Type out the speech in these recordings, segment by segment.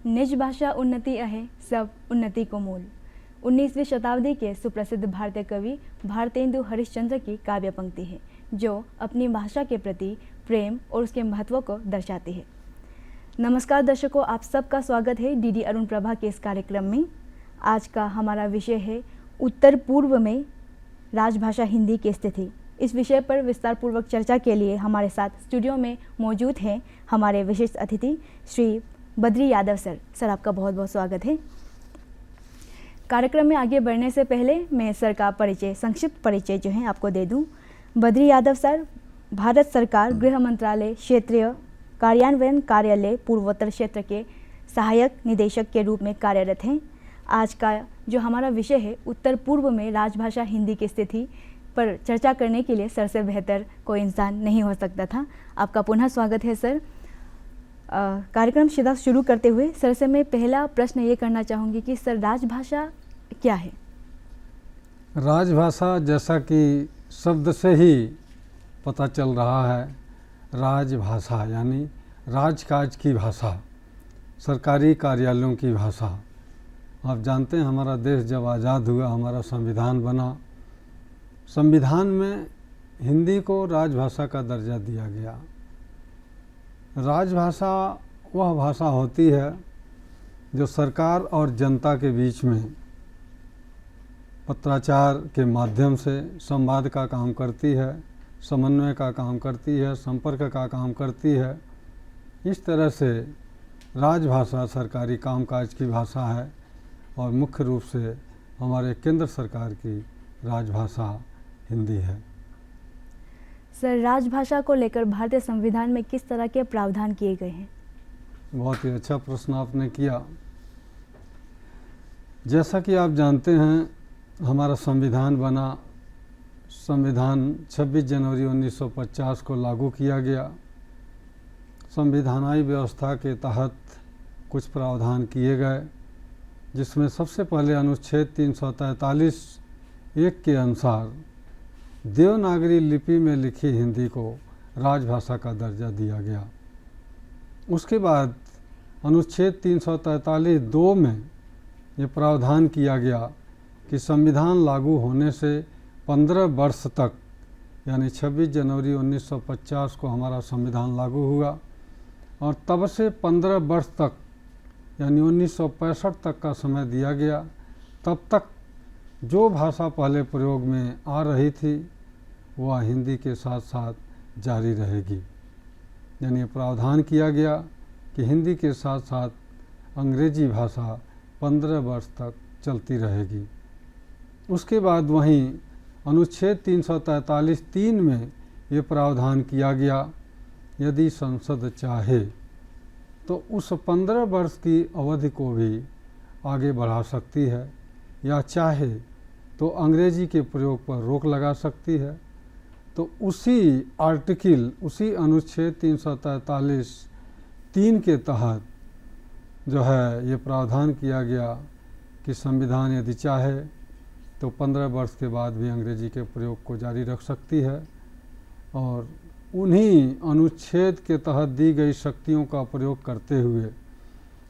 निज भाषा उन्नति अहे सब उन्नति को मूल। 19वीं शताब्दी के सुप्रसिद्ध भारतीय कवि भारतेंदु हरिश्चंद्र की काव्य पंक्ति है जो अपनी भाषा के प्रति प्रेम और उसके महत्व को दर्शाती है। नमस्कार दर्शकों, आप सबका स्वागत है डीडी अरुण प्रभा के इस कार्यक्रम में। आज का हमारा विषय है उत्तर पूर्व में राजभाषा हिंदी की स्थिति। इस विषय पर विस्तार पूर्वक चर्चा के लिए हमारे साथ स्टूडियो में मौजूद हैं हमारे विशिष्ट अतिथि श्री बद्री यादव सर। सर, आपका बहुत बहुत स्वागत है। कार्यक्रम में आगे बढ़ने से पहले मैं सर का संक्षिप्त परिचय जो है आपको दे दूं। बद्री यादव सर भारत सरकार गृह मंत्रालय क्षेत्रीय कार्यान्वयन कार्यालय पूर्वोत्तर क्षेत्र के सहायक निदेशक के रूप में कार्यरत हैं। आज का जो हमारा विषय है उत्तर पूर्व में राजभाषा हिंदी की स्थिति पर चर्चा करने के लिए सर से बेहतर कोई इंसान नहीं हो सकता था। आपका पुनः स्वागत है सर। कार्यक्रम सीधा शुरू करते हुए सर से मैं पहला प्रश्न ये करना चाहूँगी कि सर राजभाषा क्या है? राजभाषा जैसा कि शब्द से ही पता चल रहा है, राजभाषा यानी राजकाज की भाषा, सरकारी कार्यालयों की भाषा। आप जानते हैं हमारा देश जब आज़ाद हुआ, हमारा संविधान बना, संविधान में हिंदी को राजभाषा का दर्जा दिया गया। राजभाषा वह भाषा होती है जो सरकार और जनता के बीच में पत्राचार के माध्यम से संवाद का काम करती है, समन्वय का काम करती है, संपर्क का काम करती है। इस तरह से राजभाषा सरकारी कामकाज की भाषा है और मुख्य रूप से हमारे केंद्र सरकार की राजभाषा हिंदी है। सर, राजभाषा को लेकर भारतीय संविधान में किस तरह के प्रावधान किए गए हैं? बहुत ही अच्छा प्रश्न आपने किया। जैसा कि आप जानते हैं हमारा संविधान बना, संविधान 26 जनवरी 1950 को लागू किया गया। संविधानाई व्यवस्था के तहत कुछ प्रावधान किए गए, जिसमें सबसे पहले अनुच्छेद 343(1) के अनुसार देवनागरी लिपि में लिखी हिंदी को राजभाषा का दर्जा दिया गया। उसके बाद अनुच्छेद 343(2) में ये प्रावधान किया गया कि संविधान लागू होने से 15 वर्ष तक, यानी 26 जनवरी 1950 को हमारा संविधान लागू हुआ और तब से 15 वर्ष तक यानी 1965 तक का समय दिया गया। तब तक जो भाषा पहले प्रयोग में आ रही थी वह हिंदी के साथ साथ जारी रहेगी। यानी प्रावधान किया गया कि हिंदी के साथ साथ अंग्रेजी भाषा 15 वर्ष तक चलती रहेगी। उसके बाद वहीं अनुच्छेद 343(3) में ये प्रावधान किया गया, यदि संसद चाहे तो उस 15 वर्ष की अवधि को भी आगे बढ़ा सकती है या चाहे तो अंग्रेजी के प्रयोग पर रोक लगा सकती है। तो उसी आर्टिकल, उसी अनुच्छेद 343(3) के तहत जो है ये प्रावधान किया गया कि संविधान यदि चाहे तो 15 वर्ष के बाद भी अंग्रेजी के प्रयोग को जारी रख सकती है और उन्हीं अनुच्छेद के तहत दी गई शक्तियों का प्रयोग करते हुए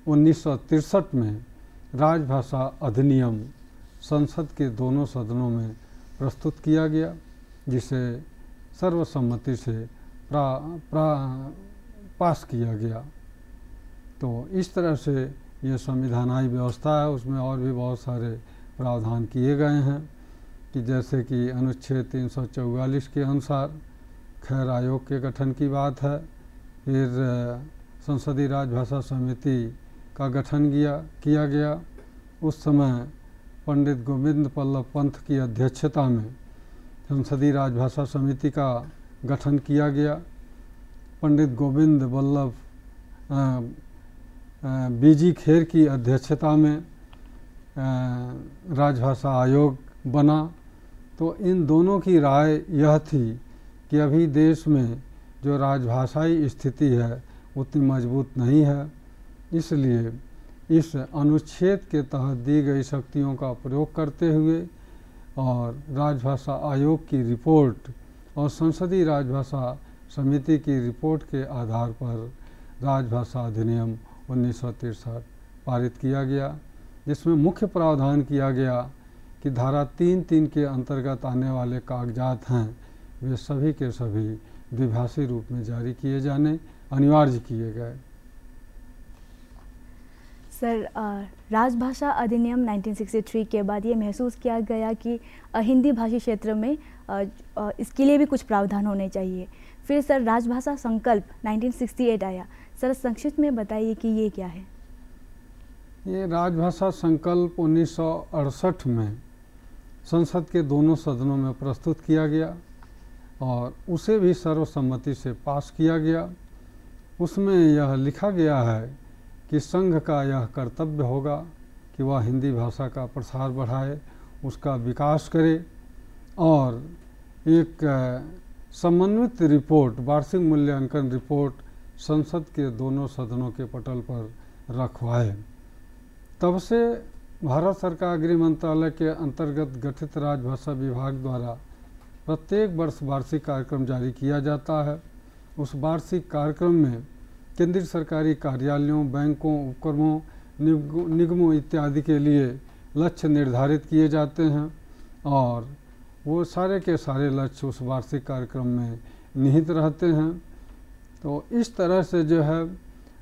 1963 में राजभाषा अधिनियम संसद के दोनों सदनों में प्रस्तुत किया गया, जिसे सर्वसम्मति से पास किया गया। तो इस तरह से ये संविधानाई व्यवस्था है। उसमें और भी बहुत सारे प्रावधान किए गए हैं कि जैसे कि अनुच्छेद 344 के अनुसार खैर आयोग के गठन की बात है। फिर संसदीय राजभाषा समिति का गठन किया गया। उस समय पंडित गोविंद बल्लभ पंत की अध्यक्षता में संसदीय राजभाषा समिति का गठन किया गया। पंडित गोविंद बल्लभ बीजी खेर की अध्यक्षता में राजभाषा आयोग बना। तो इन दोनों की राय यह थी कि अभी देश में जो राजभाषाई स्थिति है उतनी मजबूत नहीं है, इसलिए इस अनुच्छेद के तहत दी गई शक्तियों का प्रयोग करते हुए और राजभाषा आयोग की रिपोर्ट और संसदीय राजभाषा समिति की रिपोर्ट के आधार पर राजभाषा अधिनियम 1963 पारित किया गया, जिसमें मुख्य प्रावधान किया गया कि धारा 3(3) के अंतर्गत आने वाले कागजात हैं वे सभी के सभी द्विभाषी रूप में जारी किए जाने अनिवार्य किए गए। सर, राजभाषा अधिनियम 1963 के बाद ये महसूस किया गया कि हिंदी भाषी क्षेत्र में इसके लिए भी कुछ प्रावधान होने चाहिए। फिर सर राजभाषा संकल्प 1968 आया। सर संक्षिप्त में बताइए कि ये क्या है। ये राजभाषा संकल्प 1968 में संसद के दोनों सदनों में प्रस्तुत किया गया और उसे भी सर्वसम्मति से पास किया गया। उसमें यह लिखा गया है कि संघ का यह कर्तव्य होगा कि वह हिंदी भाषा का प्रसार बढ़ाए, उसका विकास करे और एक समन्वित रिपोर्ट, वार्षिक मूल्यांकन रिपोर्ट संसद के दोनों सदनों के पटल पर रखवाए। तब से भारत सरकार गृह मंत्रालय के अंतर्गत गठित राजभाषा विभाग द्वारा प्रत्येक वर्ष वार्षिक कार्यक्रम जारी किया जाता है। उस वार्षिक कार्यक्रम में केंद्रीय सरकारी कार्यालयों, बैंकों, उपक्रमों, निगमों इत्यादि के लिए लक्ष्य निर्धारित किए जाते हैं और वो सारे के सारे लक्ष्य उस वार्षिक कार्यक्रम में निहित रहते हैं। तो इस तरह से जो है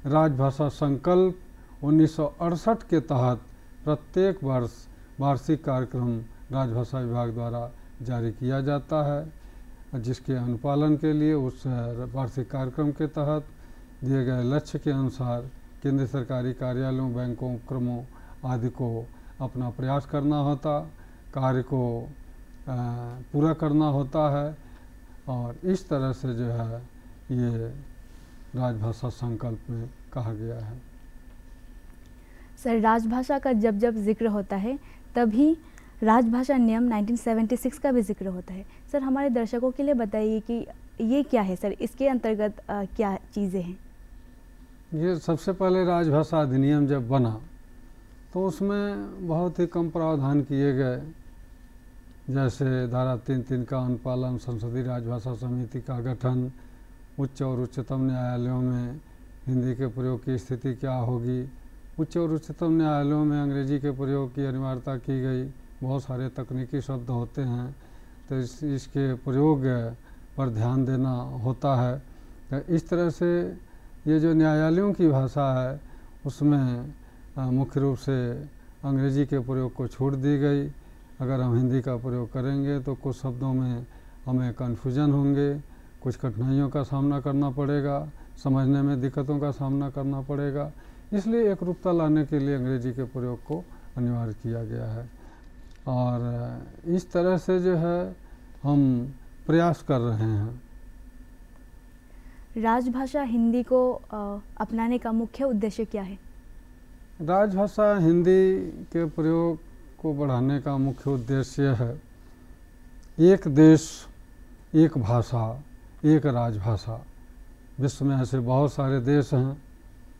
राजभाषा संकल्प 1968 के तहत प्रत्येक वर्ष वार्षिक कार्यक्रम राजभाषा विभाग द्वारा जारी किया जाता है, जिसके अनुपालन के लिए उस वार्षिक कार्यक्रम के तहत दिए गए लक्ष्य के अनुसार केंद्रीय सरकारी कार्यालयों, बैंकों, उपक्रमों आदि को अपना प्रयास करना होता, कार्य को पूरा करना होता है और इस तरह से जो है ये राजभाषा संकल्प में कहा गया है। सर राजभाषा का जब जब जिक्र होता है तभी राजभाषा नियम 1976 का भी जिक्र होता है। सर हमारे दर्शकों के लिए बताइए कि ये क्या है सर, इसके अंतर्गत क्या चीज़ें हैं। ये सबसे पहले राजभाषा अधिनियम जब बना तो उसमें बहुत ही कम प्रावधान किए गए, जैसे धारा 3(3) का अनुपालन, संसदीय राजभाषा समिति का गठन, उच्च और उच्चतम न्यायालयों में हिंदी के प्रयोग की स्थिति क्या होगी, उच्च और उच्चतम न्यायालयों में अंग्रेजी के प्रयोग की अनिवार्यता की गई। बहुत सारे तकनीकी शब्द होते हैं तो इसके प्रयोग पर ध्यान देना होता है। तो इस तरह से ये जो न्यायालयों की भाषा है उसमें मुख्य रूप से अंग्रेजी के प्रयोग को छूट दी गई। अगर हम हिंदी का प्रयोग करेंगे तो कुछ शब्दों में हमें कन्फ्यूजन होंगे, कुछ कठिनाइयों का सामना करना पड़ेगा, समझने में दिक्कतों का सामना करना पड़ेगा। इसलिए एक रूपता लाने के लिए अंग्रेजी के प्रयोग को अनिवार्य किया गया है और इस तरह से जो है हम प्रयास कर रहे हैं। राजभाषा हिंदी को अपनाने का मुख्य उद्देश्य क्या है। राजभाषा हिंदी के प्रयोग को बढ़ाने का मुख्य उद्देश्य है एक देश, एक भाषा, एक राजभाषा। विश्व में ऐसे बहुत सारे देश हैं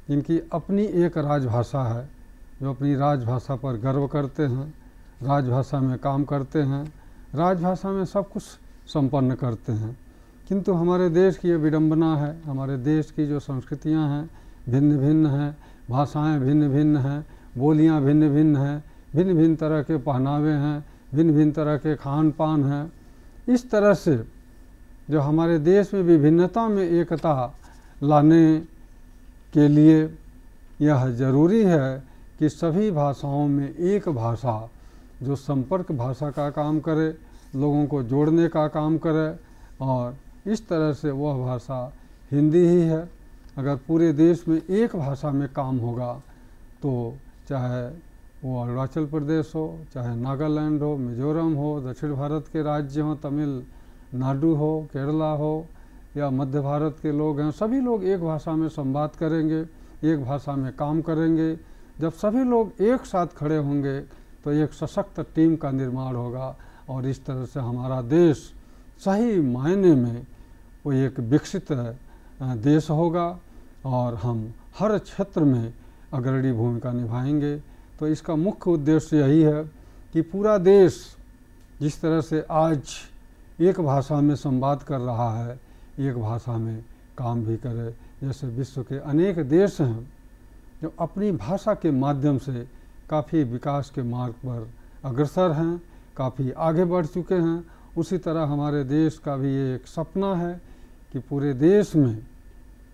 जिनकी अपनी एक राजभाषा है, जो अपनी राजभाषा पर गर्व करते हैं, राजभाषा में काम करते हैं, राजभाषा में सब कुछ संपन्न करते हैं। किंतु हमारे देश की ये विडंबना है, हमारे देश की जो संस्कृतियां हैं भिन्न भिन्न हैं, भाषाएं भिन्न भिन्न हैं, बोलियां भिन्न भिन्न हैं, भिन्न भिन्न तरह के पहनावे हैं, भिन्न भिन्न तरह के खान पान हैं। इस तरह से जो हमारे देश में विभिन्नता में एकता लाने के लिए यह ज़रूरी है कि सभी भाषाओं में एक भाषा जो संपर्क भाषा का काम करे, लोगों को जोड़ने का काम करे और इस तरह से वह भाषा हिंदी ही है। अगर पूरे देश में एक भाषा में काम होगा तो चाहे वो अरुणाचल प्रदेश हो, चाहे नागालैंड हो, मिजोरम हो, दक्षिण भारत के राज्य हों, तमिलनाडु हो, केरला हो या मध्य भारत के लोग हैं, सभी लोग एक भाषा में संवाद करेंगे, एक भाषा में काम करेंगे। जब सभी लोग एक साथ खड़े होंगे तो एक सशक्त टीम का निर्माण होगा और इस तरह से हमारा देश सही मायने में वो एक विकसित देश होगा और हम हर क्षेत्र में अग्रणी भूमिका निभाएंगे। तो इसका मुख्य उद्देश्य यही है कि पूरा देश जिस तरह से आज एक भाषा में संवाद कर रहा है, एक भाषा में काम भी करे। जैसे विश्व के अनेक देश हैं जो अपनी भाषा के माध्यम से काफ़ी विकास के मार्ग पर अग्रसर हैं, काफ़ी आगे बढ़ चुके हैं। उसी तरह हमारे देश का भी ये एक सपना है कि पूरे देश में,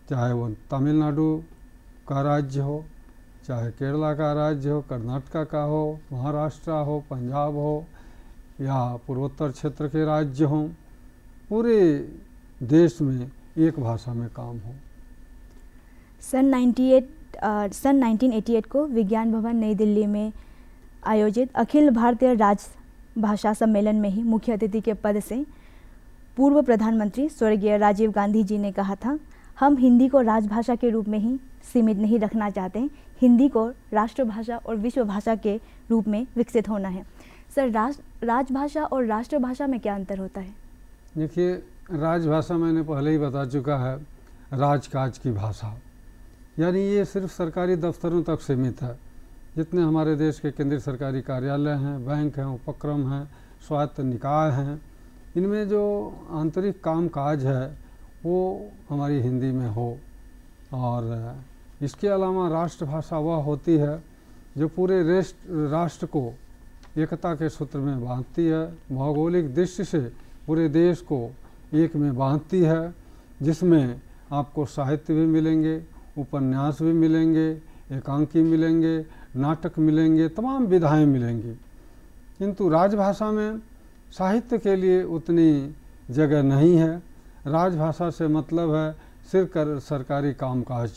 चाहे वो तमिलनाडु का राज्य हो, चाहे केरला का राज्य हो, कर्नाटक का हो, महाराष्ट्र हो, पंजाब हो या पूर्वोत्तर क्षेत्र के राज्य हों, पूरे देश में एक भाषा में काम हो। सन 1988 को विज्ञान भवन नई दिल्ली में आयोजित अखिल भारतीय राजभाषा सम्मेलन में ही मुख्य अतिथि के पद से पूर्व प्रधानमंत्री स्वर्गीय राजीव गांधी जी ने कहा था, हम हिंदी को राजभाषा के रूप में ही सीमित नहीं रखना चाहते, हिंदी को राष्ट्रभाषा और विश्व भाषा के रूप में विकसित होना है। सर, राजभाषा और राष्ट्रभाषा में क्या अंतर होता है? देखिए, राजभाषा मैंने पहले ही बता चुका है, राजकाज की भाषा, यानी ये सिर्फ सरकारी दफ्तरों तक सीमित है। जितने हमारे देश के केंद्रीय सरकारी कार्यालय हैं, बैंक हैं, उपक्रम हैं, स्वायत्त निकाय हैं, इनमें जो आंतरिक कामकाज है वो हमारी हिंदी में हो। और इसके अलावा राष्ट्रभाषा वह होती है जो पूरे राष्ट्र को एकता के सूत्र में बांधती है, भौगोलिक दृष्टि से पूरे देश को एक में बांधती है, जिसमें आपको साहित्य भी मिलेंगे, उपन्यास भी मिलेंगे, एकांकी मिलेंगे, नाटक मिलेंगे, तमाम विधाएं मिलेंगी। किंतु राजभाषा में साहित्य के लिए उतनी जगह नहीं है। राजभाषा से मतलब है सिर्फ सरकारी कामकाज,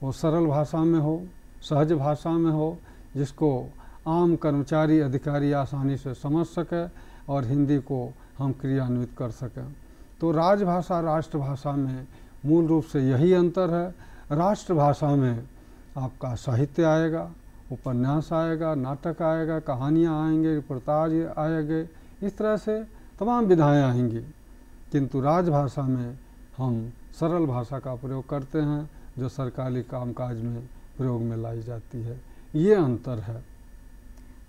वो सरल भाषा में हो, सहज भाषा में हो, जिसको आम कर्मचारी अधिकारी आसानी से समझ सके और हिंदी को हम क्रियान्वित कर सकें। तो राजभाषा राष्ट्रभाषा में मूल रूप से यही अंतर है। राष्ट्रभाषा में आपका साहित्य आएगा, उपन्यास आएगा, नाटक आएगा, कहानियाँ आएंगे, रिपोर्टाज आएंगे, इस तरह से तमाम विधाएँ आएंगी। किंतु राजभाषा में हम सरल भाषा का प्रयोग करते हैं जो सरकारी कामकाज में प्रयोग में लाई जाती है। ये अंतर है।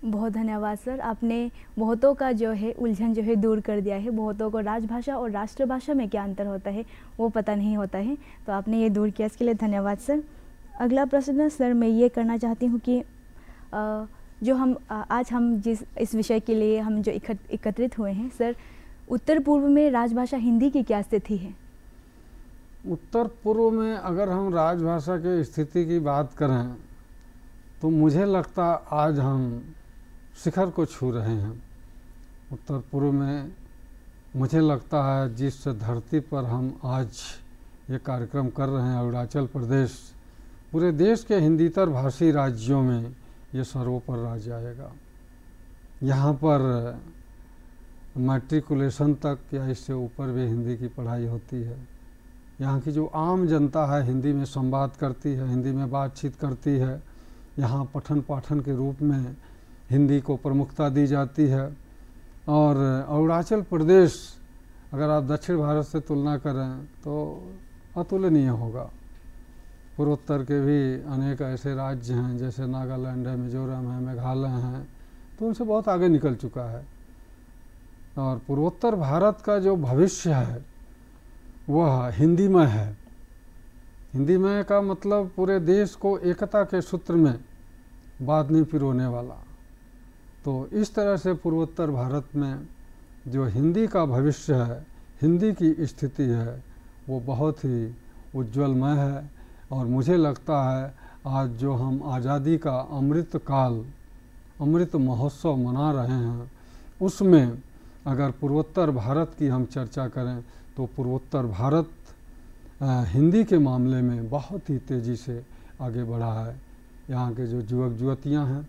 बहुत धन्यवाद सर, आपने बहुतों का जो है उलझन जो है दूर कर दिया है। बहुतों को राजभाषा और राष्ट्रभाषा में क्या अंतर होता है वो पता नहीं होता है, तो आपने ये दूर किया, इसके लिए धन्यवाद सर। अगला प्रश्न सर मैं ये करना चाहती हूँ कि जो हम आज हम जिस इस विषय के लिए हम जो एकत्रित हुए हैं सर, उत्तर पूर्व में राजभाषा हिंदी की क्या स्थिति है? उत्तर पूर्व में अगर हम राजभाषा की स्थिति की बात करें तो मुझे लगता आज हम शिखर को छू रहे हैं। उत्तर पूर्व में मुझे लगता है जिस धरती पर हम आज ये कार्यक्रम कर रहे हैं, अरुणाचल प्रदेश, पूरे देश के हिंदीतर भाषी राज्यों में ये सर्वोपर राज्य आएगा। यहाँ पर मैट्रिकुलेशन तक या इससे ऊपर भी हिंदी की पढ़ाई होती है। यहाँ की जो आम जनता है हिंदी में संवाद करती है, हिंदी में बातचीत करती है। यहाँ पठन पाठन के रूप में हिंदी को प्रमुखता दी जाती है। और अरुणाचल प्रदेश अगर आप दक्षिण भारत से तुलना करें तो अतुलनीय होगा। पूर्वोत्तर के भी अनेक ऐसे राज्य हैं जैसे नागालैंड है, मिजोरम है, मेघालय हैं, तो उनसे बहुत आगे निकल चुका है। और पूर्वोत्तर भारत का जो भविष्य है वह हिंदीमय है। हिंदीमय का मतलब पूरे देश को एकता के सूत्र में बांधने पिरोने वाला। तो इस तरह से पूर्वोत्तर भारत में जो हिंदी का भविष्य है, हिंदी की स्थिति है, वो बहुत ही उज्ज्वलमय है। और मुझे लगता है आज जो हम आज़ादी का अमृत काल, अमृत महोत्सव मना रहे हैं, उसमें अगर पूर्वोत्तर भारत की हम चर्चा करें तो पूर्वोत्तर भारत हिंदी के मामले में बहुत ही तेज़ी से आगे बढ़ा है। यहाँ के जो युवक युवतियाँ हैं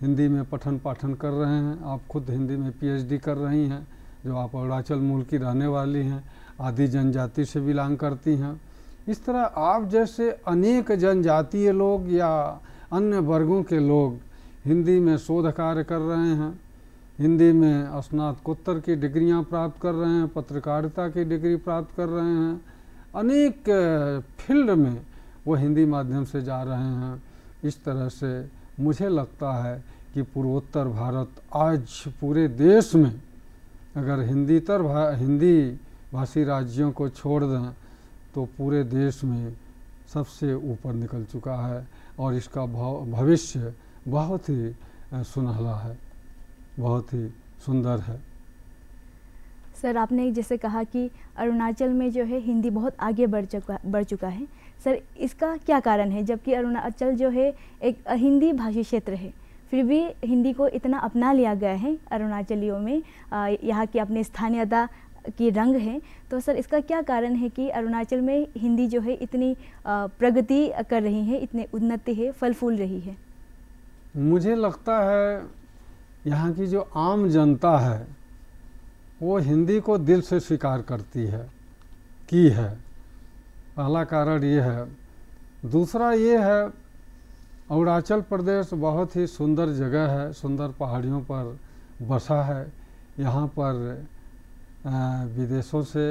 हिंदी में पठन पाठन कर रहे हैं। आप खुद हिंदी में PhD कर रही हैं, जो आप अरुणाचल मूल की रहने वाली हैं, आदि जनजाति से बिलोंग करती हैं। इस तरह आप जैसे अनेक जनजातीय लोग या अन्य वर्गों के लोग हिंदी में शोध कार्य कर रहे हैं, हिंदी में स्नातकोत्तर की डिग्रियां प्राप्त कर रहे हैं, पत्रकारिता की डिग्री प्राप्त कर रहे हैं, अनेक फील्ड में वो हिंदी माध्यम से जा रहे हैं। इस तरह से मुझे लगता है कि पूर्वोत्तर भारत आज पूरे देश में अगर हिंदी भाषी राज्यों को छोड़ दें तो पूरे देश में सबसे ऊपर निकल चुका है। और इसका भविष्य बहुत ही सुनहला है, बहुत ही सुंदर है। सर, आपने जैसे कहा कि अरुणाचल में जो है हिंदी बहुत आगे बढ़ चुका है। सर, इसका क्या कारण है? जबकि अरुणाचल जो है एक हिंदी भाषी क्षेत्र है, फिर भी हिंदी को इतना अपना लिया गया है अरुणाचलियों में। यहाँ की अपनी स्थानीयता की रंग है। तो सर, इसका क्या कारण है कि अरुणाचल में हिंदी जो है इतनी प्रगति कर रही है, इतनी उन्नति है, फल फूल रही है? मुझे लगता है यहाँ की जो आम जनता है वो हिंदी को दिल से स्वीकार करती है, की है। पहला कारण ये है। दूसरा ये है, अरुणाचल प्रदेश बहुत ही सुंदर जगह है, सुंदर पहाड़ियों पर बसा है। यहाँ पर विदेशों से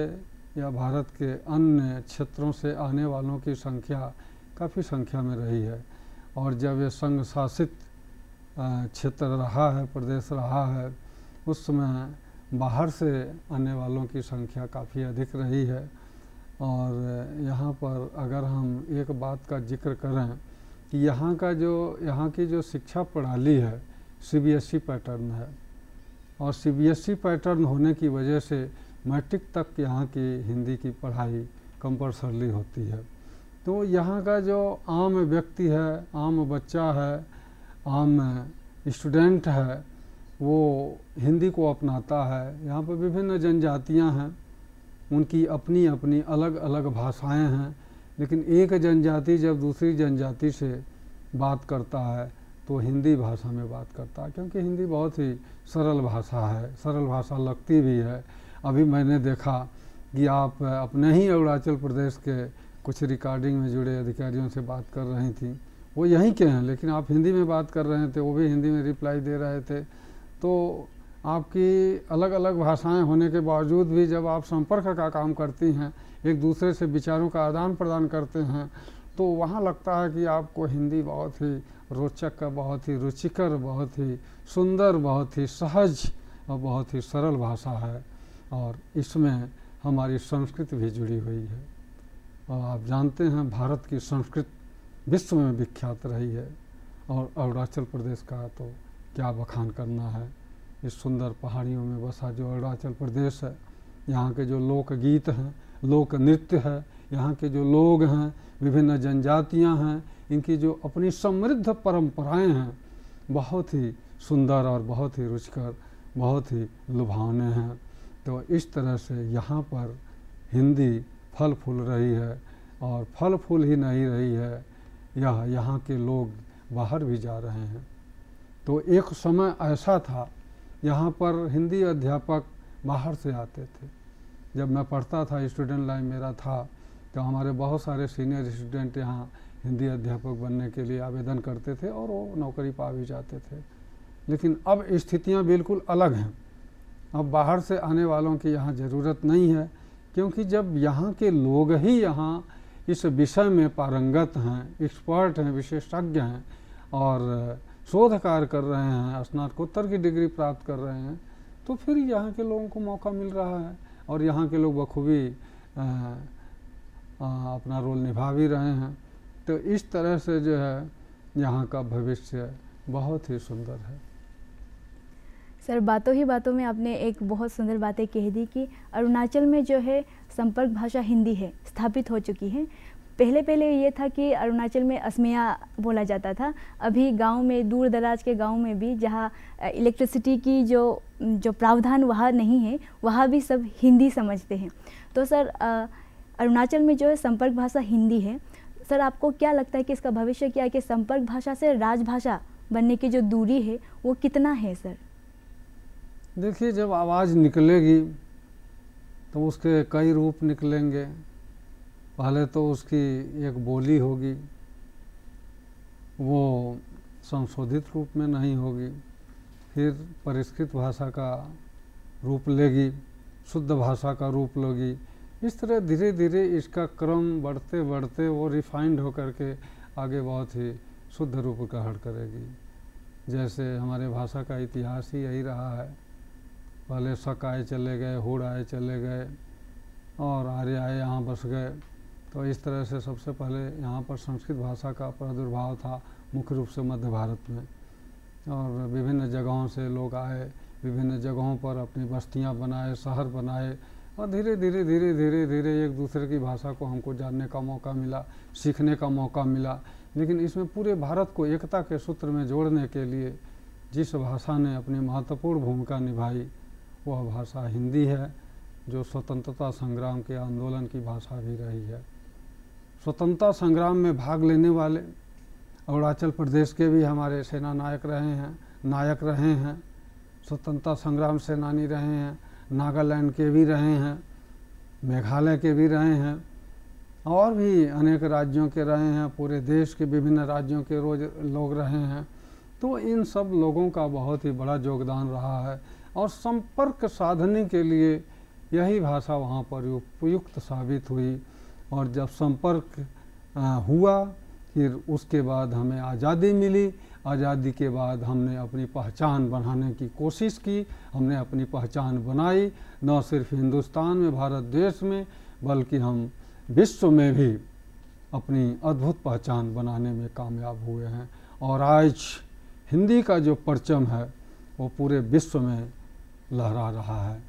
या भारत के अन्य क्षेत्रों से आने वालों की संख्या काफ़ी संख्या में रही है। और जब ये संघ शासित क्षेत्र रहा है, प्रदेश रहा है, उस समय बाहर से आने वालों की संख्या काफ़ी अधिक रही है। और यहाँ पर अगर हम एक बात का जिक्र करें कि यहाँ की जो शिक्षा प्रणाली है CBSE पैटर्न है, और CBSE पैटर्न होने की वजह से मैट्रिक तक यहाँ की हिंदी की पढ़ाई कंपल्सरली होती है। तो यहाँ का जो आम व्यक्ति है, आम बच्चा है, आम स्टूडेंट है, वो हिंदी को अपनाता है। यहाँ पर विभिन्न जनजातियाँ हैं, उनकी अपनी अपनी अलग अलग भाषाएं हैं, लेकिन एक जनजाति जब दूसरी जनजाति से बात करता है तो हिंदी भाषा में बात करता है, क्योंकि हिंदी बहुत ही सरल भाषा है, सरल भाषा लगती भी है। अभी मैंने देखा कि आप अपने ही अरुणाचल प्रदेश के कुछ रिकॉर्डिंग में जुड़े अधिकारियों से बात कर रही थी, वो यहीं के हैं, लेकिन आप हिंदी में बात कर रहे थे, वो भी हिंदी में रिप्लाई दे रहे थे। तो आपकी अलग अलग भाषाएं होने के बावजूद भी जब आप संपर्क का काम करती हैं, एक दूसरे से विचारों का आदान प्रदान करते हैं, तो वहाँ लगता है कि आपको हिंदी बहुत ही रोचक, बहुत ही रुचिकर, बहुत ही सुंदर, बहुत ही सहज और बहुत ही सरल भाषा है। और इसमें हमारी संस्कृति भी जुड़ी हुई है। और आप जानते हैं भारत की संस्कृति विश्व में विख्यात रही है, और अरुणाचल प्रदेश का तो क्या बखान करना है। इस सुंदर पहाड़ियों में बसा जो अरुणाचल प्रदेश है, यहाँ के जो लोकगीत हैं, लोक नृत्य है, यहाँ के जो लोग हैं, विभिन्न जनजातियाँ हैं, इनकी जो अपनी समृद्ध परंपराएं हैं, बहुत ही सुंदर और बहुत ही रुचिकर, बहुत ही लुभावने हैं। तो इस तरह से यहाँ पर हिंदी फल फूल रही है, और फल फूल ही नहीं रही है, यहाँ के लोग बाहर भी जा रहे हैं। तो एक समय ऐसा था यहाँ पर हिंदी अध्यापक बाहर से आते थे। जब मैं पढ़ता था, स्टूडेंट लाइफ मेरा था, तो हमारे बहुत सारे सीनियर स्टूडेंट यहाँ हिंदी अध्यापक बनने के लिए आवेदन करते थे और वो नौकरी पा भी जाते थे। लेकिन अब स्थितियाँ बिल्कुल अलग हैं। अब बाहर से आने वालों की यहाँ ज़रूरत नहीं है, क्योंकि जब यहाँ के लोग ही यहाँ इस विषय में पारंगत हैं, एक्सपर्ट हैं, विशेषज्ञ हैं और शोध कार्य कर रहे हैं, स्नातकोत्तर की डिग्री प्राप्त कर रहे हैं, तो फिर यहाँ के लोगों को मौका मिल रहा है और यहाँ के लोग बखूबी अपना रोल निभा भी रहे हैं। तो इस तरह से जो है यहाँ का भविष्य बहुत ही सुंदर है। सर, बातों ही बातों में आपने एक बहुत सुंदर बातें कह दी कि अरुणाचल में जो है संपर्क भाषा हिंदी है, स्थापित हो चुकी है। पहले ये था कि अरुणाचल में असमिया बोला जाता था। अभी गांव में, दूर दराज के गांव में भी जहां इलेक्ट्रिसिटी की जो प्रावधान वहाँ नहीं है, वहाँ भी सब हिंदी समझते हैं। तो सर, अरुणाचल में जो है संपर्क भाषा हिंदी है। सर, आपको क्या लगता है कि इसका भविष्य क्या है, कि संपर्क भाषा से राजभाषा बनने की जो दूरी है वो कितना है? सर देखिए, जब आवाज़ निकलेगी तो उसके कई रूप निकलेंगे। पहले तो उसकी एक बोली होगी, वो संशोधित रूप में नहीं होगी, फिर परिष्कृत भाषा का रूप लेगी, शुद्ध भाषा का रूप लेगी। इस तरह धीरे धीरे इसका क्रम बढ़ते बढ़ते वो रिफाइंड होकर के आगे बहुत ही शुद्ध रूप ग्रहण करेगी। जैसे हमारे भाषा का इतिहास ही यही रहा है। पहले शक आए चले गए, हुड़ आए चले गए, और आर्य आए यहाँ बस गए। तो इस तरह से सबसे पहले यहाँ पर संस्कृत भाषा का प्रादुर्भाव था, मुख्य रूप से मध्य भारत में, और विभिन्न जगहों से लोग आए, विभिन्न जगहों पर अपनी बस्तियाँ बनाए, शहर बनाए, और धीरे धीरे धीरे धीरे धीरे एक दूसरे की भाषा को हमको जानने का मौका मिला, सीखने का मौका मिला। लेकिन इसमें पूरे भारत को एकता के सूत्र में जोड़ने के लिए जिस भाषा ने अपनी महत्वपूर्ण भूमिका निभाई वह भाषा हिंदी है, जो स्वतंत्रता संग्राम के आंदोलन की भाषा भी रही है। स्वतंत्रता संग्राम में भाग लेने वाले अरुणाचल प्रदेश के भी हमारे सेना नायक रहे हैं, स्वतंत्रता संग्राम सेनानी रहे हैं, नागालैंड के भी रहे हैं, मेघालय के भी रहे हैं, और भी अनेक राज्यों के रहे हैं, पूरे देश के विभिन्न राज्यों के लोग रहे हैं। तो इन सब लोगों का बहुत ही बड़ा योगदान रहा है, और संपर्क साधने के लिए यही भाषा वहाँ पर उपयुक्त साबित हुई। और जब संपर्क हुआ, फिर उसके बाद हमें आज़ादी मिली। आज़ादी के बाद हमने अपनी पहचान बनाने की कोशिश की, हमने अपनी पहचान बनाई, न सिर्फ हिंदुस्तान में, भारत देश में, बल्कि हम विश्व में भी अपनी अद्भुत पहचान बनाने में कामयाब हुए हैं। और आज हिंदी का जो परचम है वो पूरे विश्व में लहरा रहा है।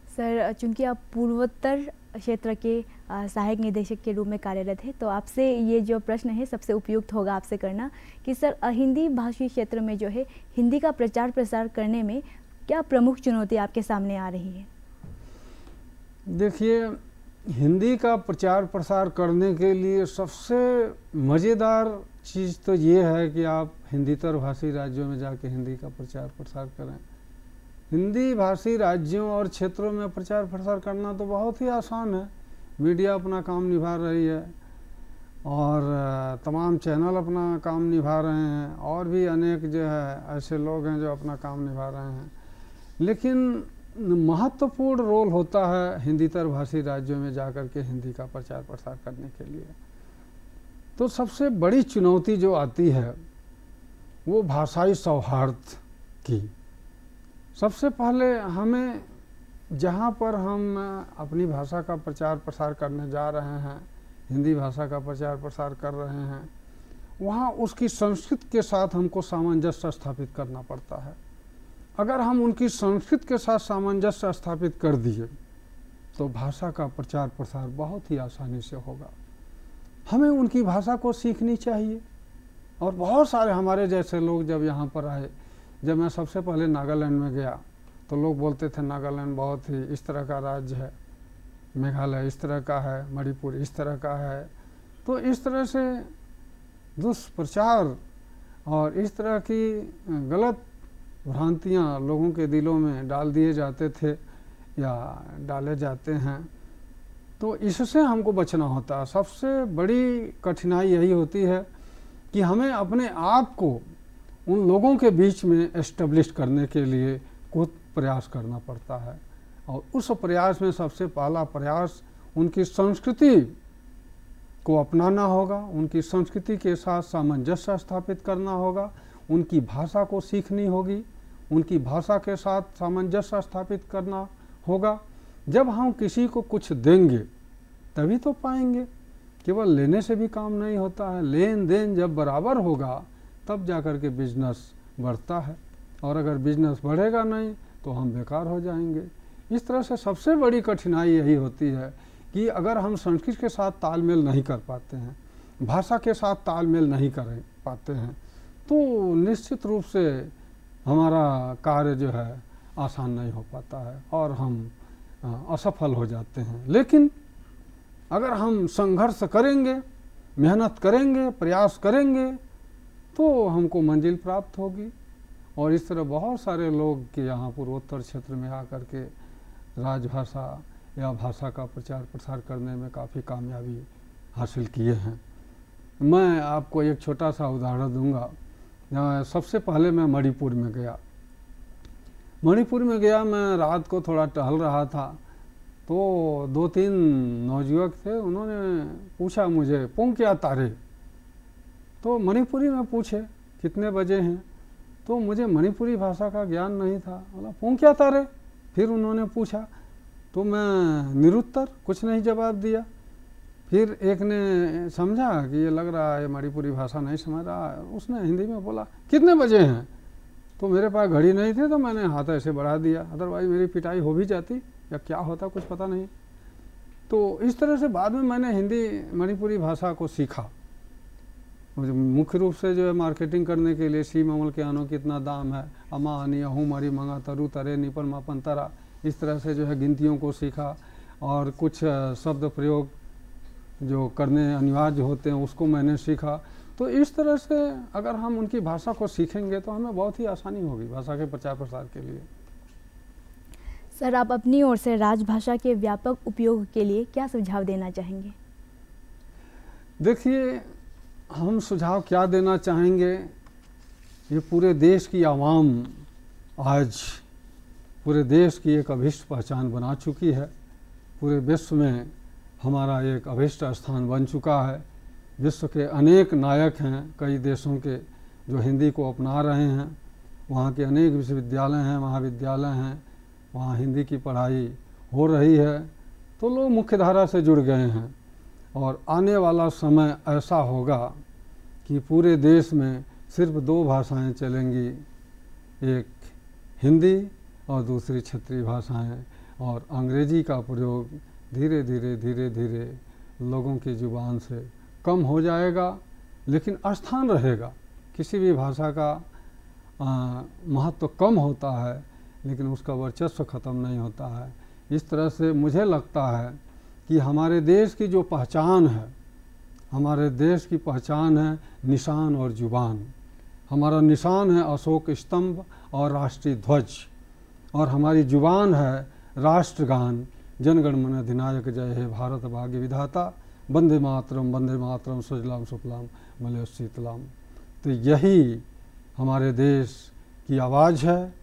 सर, चूंकि आप पूर्वोत्तर क्षेत्र के सहायक निदेशक के रूप में कार्यरत है, तो आपसे ये जो प्रश्न है सबसे उपयुक्त होगा आपसे करना कि सर, हिंदी भाषी क्षेत्र में जो है हिंदी का प्रचार प्रसार करने में क्या प्रमुख चुनौती आपके सामने आ रही है? देखिए, हिंदी का प्रचार प्रसार करने के लिए सबसे मज़ेदार चीज़ तो ये है कि आप हिंदीतर भाषी राज्यों में जाके हिंदी का प्रचार प्रसार करें। हिंदी भाषी राज्यों और क्षेत्रों में प्रचार प्रसार करना तो बहुत ही आसान है। मीडिया अपना काम निभा रही है, और तमाम चैनल अपना काम निभा रहे हैं, और भी अनेक जो है ऐसे लोग हैं जो अपना काम निभा रहे हैं। लेकिन महत्वपूर्ण रोल होता है हिंदीतर भाषी राज्यों में जाकर के हिंदी का प्रचार प्रसार करने के लिए। तो सबसे बड़ी चुनौती जो आती है वो भाषाई सौहार्द की। सबसे पहले हमें, जहाँ पर हम अपनी भाषा का प्रचार प्रसार करने जा रहे हैं, हिंदी भाषा का प्रचार प्रसार कर रहे हैं, वहाँ उसकी संस्कृति के साथ हमको सामंजस्य स्थापित करना पड़ता है। अगर हम उनकी संस्कृति के साथ सामंजस्य स्थापित कर दिए तो भाषा का प्रचार प्रसार बहुत ही आसानी से होगा। हमें उनकी भाषा को सीखनी चाहिए। और बहुत सारे हमारे जैसे लोग जब यहाँ पर आए, जब मैं सबसे पहले नागालैंड में गया तो लोग बोलते थे नागालैंड बहुत ही इस तरह का राज्य है, मेघालय इस तरह का है, मणिपुर इस तरह का है। तो इस तरह से दुष्प्रचार और इस तरह की गलत भ्रांतियाँ लोगों के दिलों में डाल दिए जाते थे या डाले जाते हैं। तो इससे हमको बचना होता है। सबसे बड़ी कठिनाई यही होती है कि हमें अपने आप को उन लोगों के बीच में एस्टेब्लिश करने के लिए कुछ प्रयास करना पड़ता है, और उस प्रयास में सबसे पहला प्रयास उनकी संस्कृति को अपनाना होगा, उनकी संस्कृति के साथ सामंजस्य स्थापित करना होगा, उनकी भाषा को सीखनी होगी, उनकी भाषा के साथ सामंजस्य स्थापित करना होगा। जब हम किसी को कुछ देंगे तभी तो पाएंगे, केवल लेने से भी काम नहीं होता है। लेन देन जब बराबर होगा तब जाकर के बिजनेस बढ़ता है, और अगर बिजनेस बढ़ेगा नहीं तो हम बेकार हो जाएंगे। इस तरह से सबसे बड़ी कठिनाई यही होती है कि अगर हम संस्कृति के साथ तालमेल नहीं कर पाते हैं, भाषा के साथ तालमेल नहीं कर पाते हैं, तो निश्चित रूप से हमारा कार्य जो है आसान नहीं हो पाता है और हम असफल हो जाते हैं। लेकिन अगर हम संघर्ष करेंगे, मेहनत करेंगे, प्रयास करेंगे तो हमको मंजिल प्राप्त होगी। और इस तरह बहुत सारे लोग के यहाँ पूर्वोत्तर क्षेत्र में आकर के राजभाषा या भाषा का प्रचार प्रसार करने में काफ़ी कामयाबी हासिल किए हैं। मैं आपको एक छोटा सा उदाहरण दूंगा। सबसे पहले मैं मणिपुर में गया। मैं रात को थोड़ा टहल रहा था, तो 2-3 नौजुवक थे, उन्होंने पूछा मुझे पोंक्या तारे। तो मणिपुरी में पूछे कितने बजे हैं, तो मुझे मणिपुरी भाषा का ज्ञान नहीं था। बोला पोंक्या तारे। फिर उन्होंने पूछा तो मैं निरुत्तर, कुछ नहीं जवाब दिया। फिर एक ने समझा कि ये लग रहा है मणिपुरी भाषा नहीं समझ रहा है, उसने हिंदी में बोला कितने बजे हैं। तो मेरे पास घड़ी नहीं थी तो मैंने हाथ ऐसे बढ़ा दिया, अदरवाइज मेरी पिटाई हो भी जाती या क्या होता कुछ पता नहीं। तो इस तरह से बाद में मैंने हिंदी मणिपुरी भाषा को सीखा। मुझे मुख्य रूप से जो है मार्केटिंग करने के लिए सी ममल के आनो कितना दाम है, अमा अनि अहू मरी मंगा तरु तरे निपन मापन तरा, इस तरह से जो है गिनतियों को सीखा। और कुछ शब्द प्रयोग जो करने अनिवार्य होते हैं उसको मैंने सीखा। तो इस तरह से अगर हम उनकी भाषा को सीखेंगे तो हमें बहुत ही आसानी होगी भाषा के प्रचार प्रसार के लिए। सर, आप अपनी ओर से राजभाषा के व्यापक उपयोग के लिए क्या सुझाव देना चाहेंगे? देखिए, हम सुझाव क्या देना चाहेंगे, ये पूरे देश की आवाम आज पूरे देश की एक अभिष्ट पहचान बना चुकी है। पूरे विश्व में हमारा एक अभिष्ट स्थान बन चुका है। विश्व के अनेक नायक हैं कई देशों के जो हिंदी को अपना रहे हैं। वहाँ के अनेक विश्वविद्यालय हैं, महाविद्यालय हैं, वहाँ हिंदी की पढ़ाई हो रही है। तो लोग मुख्य धारा से जुड़ गए हैं और आने वाला समय ऐसा होगा कि पूरे देश में सिर्फ 2 भाषाएं चलेंगी, एक हिंदी और दूसरी क्षेत्रीय भाषाएं, और अंग्रेजी का प्रयोग धीरे धीरे लोगों की जुबान से कम हो जाएगा। लेकिन स्थान रहेगा, किसी भी भाषा का महत्व कम होता है लेकिन उसका वर्चस्व ख़त्म नहीं होता है। इस तरह से मुझे लगता है कि हमारे देश की जो पहचान है, हमारे देश की पहचान है निशान और जुबान। हमारा निशान है अशोक स्तंभ और राष्ट्रीय ध्वज, और हमारी जुबान है राष्ट्रगान जनगण मन अधिनायक जय हे भारत भाग्य विधाता वंदे मातरम सुजलाम सुफलाम मलय शीतलाम। तो यही हमारे देश की आवाज़ है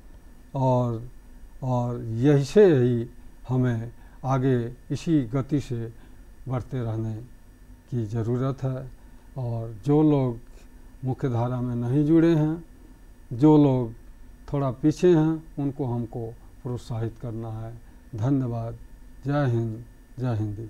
और यही से ही हमें आगे इसी गति से बढ़ते रहने की ज़रूरत है। और जो लोग मुख्य धारा में नहीं जुड़े हैं, जो लोग थोड़ा पीछे हैं, उनको हमको प्रोत्साहित करना है। धन्यवाद। जय हिंद, जय हिंदी।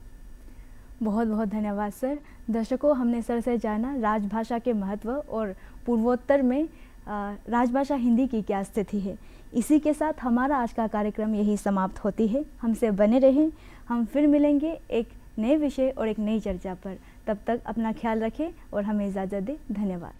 बहुत बहुत धन्यवाद सर। दर्शकों, हमने सर से जाना राजभाषा के महत्व और पूर्वोत्तर में राजभाषा हिंदी की क्या स्थिति है। इसी के साथ हमारा आज का कार्यक्रम यही समाप्त होती है। हमसे बने रहें, हम फिर मिलेंगे एक नए विषय और एक नई चर्चा पर। तब तक अपना ख्याल रखें और हमें इजाज़त दें। धन्यवाद।